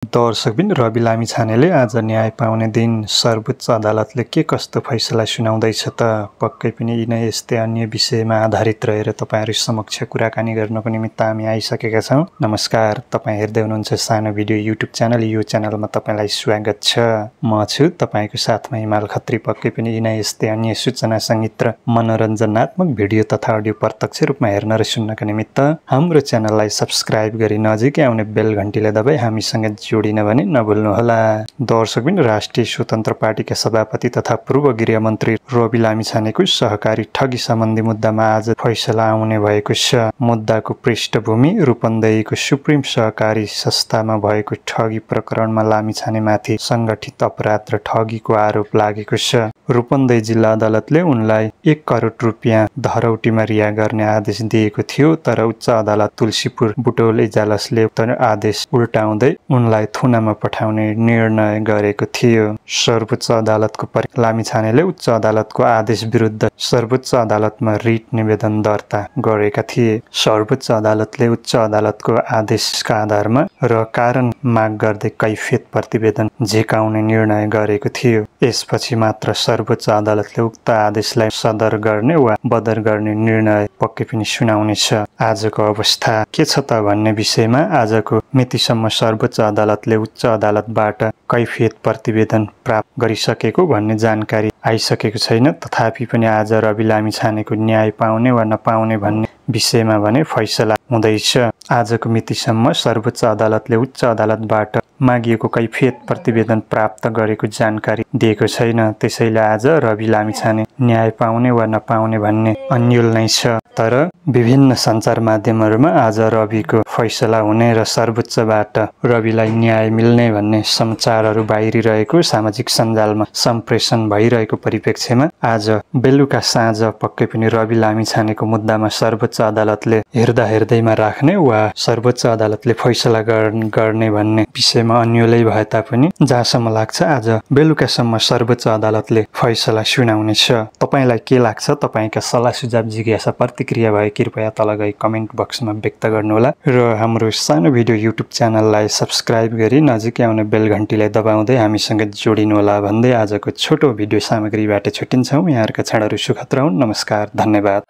दर्शकबिन रवि लामिछानेले आज न्याय पाउने दिन सर्वोच्च अदालतले के कस्तो फैसला सुनाउँदैछ त पक्कै पनि यिनै यस्तै अन्य विषयमा आधारित रहेर तपाईहरु समक्ष कुराकानी गर्नको निमित्त हामी आइसकेका छौं। नमस्कार, तपाई हेर्दै हुनुहुन्छ सानो भिडियो युट्युब च्यानल। यो च्यानलमा तपाईलाई स्वागत छ। म छु तपाईको साथमा हिमाल खत्री। पक्कै पनि यिनै यस्तै अन्य सूचना संगीत र मनोरञ्जनात्मक भिडियो तथा अडियो प्रत्यक्ष रूपमा हेर्न र सुन्नका निमित्त हाम्रो च्यानललाई सब्स्क्राइब गरी नजिकै आउने बेल घण्टीले दबाई हामीसँग जोडिन भने नभुल्नुहोला। दर्शकबिन राष्ट्रिय स्वतन्त्र पार्टीका सभापति तथा पूर्व गृह मन्त्री रवि लामिछानेको सहकारी ठगी सम्बन्धी मुद्दामा आज फैसला आउने भएको छ। मुद्दाको पृष्ठभूमि रूपन्देहीको सुप्रिम सहकारी संस्थामा भएको ठगी प्रकरणमा लामिछानेमाथि संगठित अपराध र ठगीको आरोप लागेको छ। रूपन्देही जिल्ला अदालतले उनलाई 1 करोड रुपियाँ धरौटीमा रिहा गर्ने आदेश दिएको थियो, तर उच्च अदालत तुलसीपुर बुटोल इजलासले उक्त आदेश उल्टाउँदै उनलाई थुनामा पठाउने निर्णय गरेको थियो। सर्वोच्च अदालतको लामिछानेले उच्च अदालतको आदेश विरुद्ध सर्वोच्च अदालतमा रिट निवेदन दर्ता गरेका थिए। सर्वोच्च अदालतले उच्च अदालतको आदेशका आधारमा र कारण माग गर्दै कैफियत प्रतिवेदन झिकाउने निर्णय गरेको थियो। यसपछि मात्र सर्वोच्च अदालतले उक्त आदेशलाई सदर गर्ने वा बदर गर्ने निर्णय पक्कै पनि सुनाउनेछ। आजको अवस्था के छ त भन्ने विषयमा आजको मितिसम्म सर्वोच्च अदालतले उच्च अदालतबाट कैफियत प्रतिवेदन प्राप्त गरिसकेको भन्ने जानकारी आइसकेको छैन। तथापि पनि आज रवि लामिछानेको न्याय पाउने वा नपाउने भन्ने विषयमा भने फैसला हुँदैछ। आजको मितिसम्म सर्वोच्च अदालतले उच्च अदालतबाट मागिएको कैफियत प्रतिवेदन प्राप्त गरेको जानकारी दिएको छैन। त्यसैले आज रवि लामिछाने न्याय पाउने वा नपाउने भन्ने अन्यल नै छ। तर विभिन्न सञ्चार माध्यमहरूमा आज रविको फैसला हुने र सर्वोच्चबाट रविलाई न्याय मिल्ने भन्ने समाचारहरू बाहिरिरहेको सामाजिक सञ्जालमा सम्प्रेषण भइरहेको परिप्रेक्ष्यमा आज बेलुका साँझ पक्कै पनि रवि लामिछानेको मुद्दामा सर्वोच्च अदालतले हेर्दैमा राख्ने वा सर्वोच्च अदालतले फैसला गर्ने भन्ने विषयमा अन्यलै भए तापनि जहाँसम्म लाग्छ आज बेलुकासम्म सर्वोच्च अदालतले फैसला सुनाउनेछ। तपाईलाई के लाग्छ? तपाईका सल्लाह सुझाव जिज्ञासा प्रतिक्रिया भए कृपया तल गई कमेन्ट बक्समा व्यक्त गर्नुहोला र हाम्रो सानो भिडियो युट्युब च्यानललाई सब्स्क्राइब गरी नजिकै आउने बेल घण्टीलाई दबाउँदै हामीसँग जोडिनुहोला भन्दै आजको छोटो भिडियो सामग्रीबाट छुट्टिन्छौँ। यहाँहरुका क्षणहरू सुखद रहून्। नमस्कार, धन्यवाद।